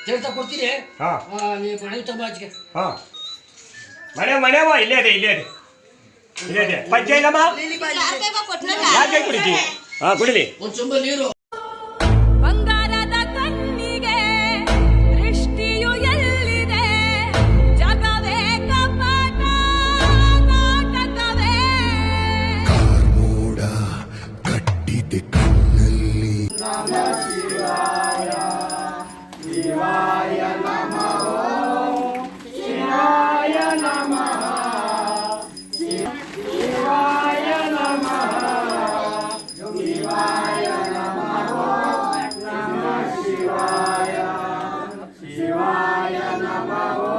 ತೀರ್ಥ ಕೊಡ್ತೀನಿ. ಹಾಂ ನೀವು ಮನೆ ತಗೊಂಬಾಚಿಗೆ. ಹಾಂ ಮನೆವ ಇಲ್ಲೇ ಇದೆ ಇಲ್ಲೇ ಇದೆ ಇಲ್ಲೇ ಇದೆ ಪಂಚ ಇಲ್ಲಮ್ಮ ಯಾಕೆ ಕುಡಿತಿ ಹಾಂ ಕುಡಿಲಿ ಒಂದು ಚೊಂಬ ನೀರು. ಬಂಗಾರದ ಕಣ್ಣಿಗೆ ದೃಷ್ಟಿಯು ಎಲ್ಲಿದೆ ಜಗವೇ ಕಪಟ ನಾಟಕವೇ ಕಾರ್ಮೋಡ ಕಟ್ಟಿದೆ ಕಣ್ಣಲ್ಲಿ ಶಿವಾಯ ನಮಃ